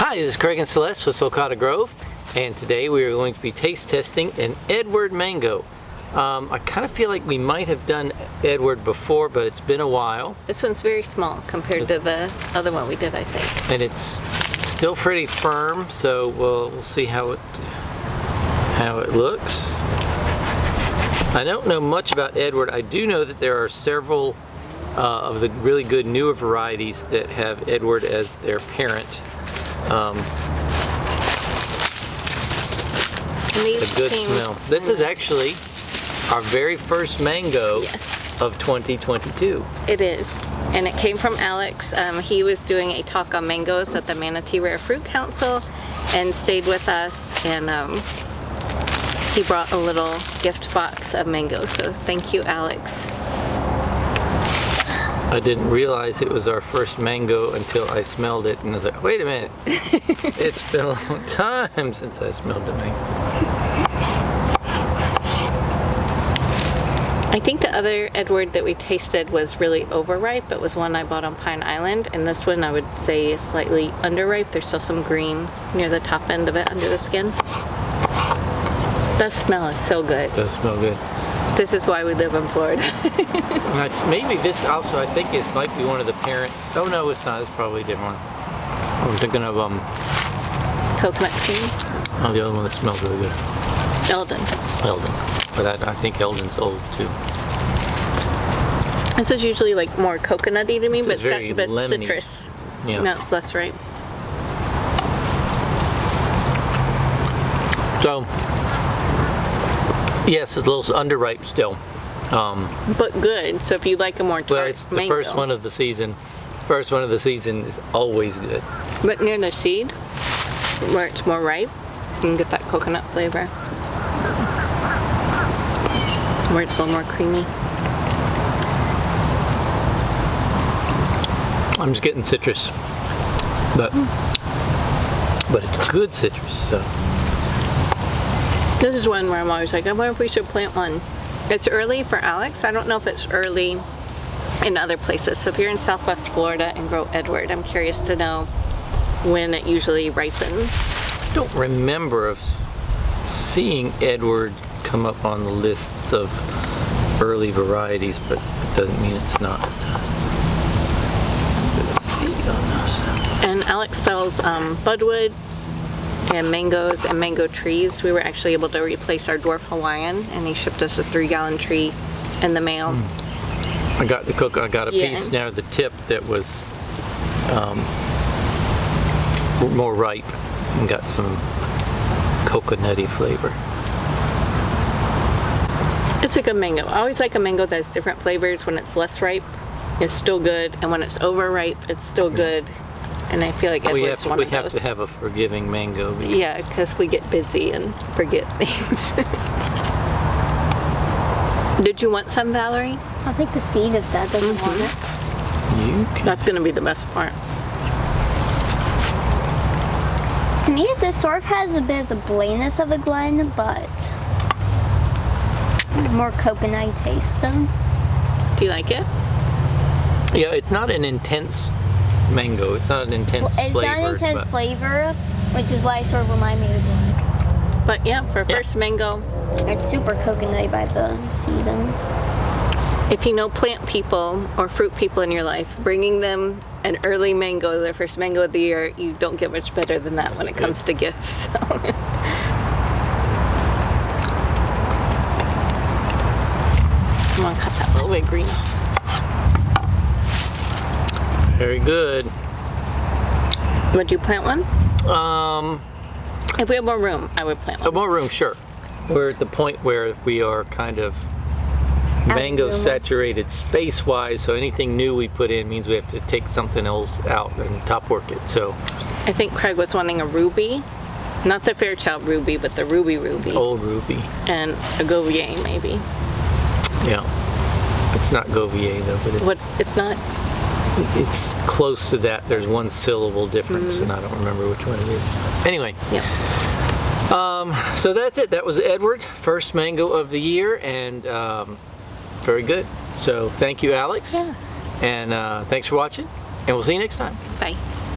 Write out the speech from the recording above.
Hi, this is Craig and Celeste with Sulcata Grove, and today we are going to be taste testing an Edward mango. I kind of feel like we might have done Edward before, but it's been a while. This one's very small compared to the other one we did, I think. And it's still pretty firm, so we'll see how it looks. I don't know much about Edward. I do know that there are several of the really good newer varieties that have Edward as their parent. A good smell. This is actually our very first mango of 2022. It is, and it came from Alex. He was doing a talk on mangoes at the Manatee Rare Fruit Council and stayed with us, and he brought a little gift box of mangoes, so thank you, Alex. I didn't realize it was our first mango until I smelled it, and I was like, wait a minute, it's been a long time since I smelled a mango. I think the other Edward that we tasted was really overripe. It was one I bought on Pine Island, and this one I would say is slightly underripe. There's still some green near the top end of it under the skin. That smell is so good. It does smell good. This is why we live in Florida. Maybe this also, I think, might be one of the parents. Oh no, it's not. It's probably a different one. I'm thinking of Coconut cream. Oh, the other one that smells really good. Eldon. Eldon, but I think Eldon's old too. This is usually like more coconutty to me, but lemony. Citrus. Yeah. No, it's less ripe. So. Yes, it's a little underripe still. But good, so if you like a more tart well, it's the mango. first one of the season. First one of the season is always good. But near the seed, where it's more ripe, you can get that coconut flavor. Where it's a little more creamy. I'm just getting citrus. But it's good citrus, so. This is one where I'm always like, I wonder if we should plant one. It's early for Alex. I don't know if it's early in other places. So if you're in Southwest Florida and grow Edward, I'm curious to know when it usually ripens. I don't remember of seeing Edward come up on the lists of early varieties, but it doesn't mean it's not. Seed on those. And Alex sells budwood and mangoes and mango trees. We were actually able to replace our dwarf Hawaiian, and he shipped us a 3-gallon tree in the mail. I got a piece near the tip that was more ripe and got some coconutty flavor. It's a good mango. I always like a mango that has different flavors. When it's less ripe, it's still good, and when it's overripe, it's still good. And I feel like Edward's one of those. We have to have a forgiving mango. Yeah, because we get busy and forget things. Did you want some, Valerie? I'll take the seed if Dad doesn't want it. That's going to be the best part. To me, this sort of has a bit of the blandness of a Glen, but more coconut taste though. Do you like it? Yeah, it's not an intense mango. It's not an intense flavor. It's not an intense flavor, which is why it sort of reminds me of Glen. But yeah, for first mango. It's super coconutty by the seed. If you know plant people or fruit people in your life, bringing them an early mango, their first mango of the year, you don't get much better than that when it comes to gifts. So. I'm gonna cut that little bit green off. Very good. Would you plant one? If we have more room, I would plant one. More room, sure. We're at the point where we are kind of mango saturated space-wise, so anything new we put in means we have to take something else out and top work it. So I think Craig was wanting a ruby, not the Fairchild ruby, but the ruby. Old ruby. And a Gouvier maybe. Yeah. It's not Gouvier though, but it's not. It's close to that. There's one syllable difference, and I don't remember which one it is. Anyway. Yeah. So that's it. That was Edward, first mango of the year, and very good. So thank you, Alex. Yeah. And thanks for watching, and we'll see you next time. Bye.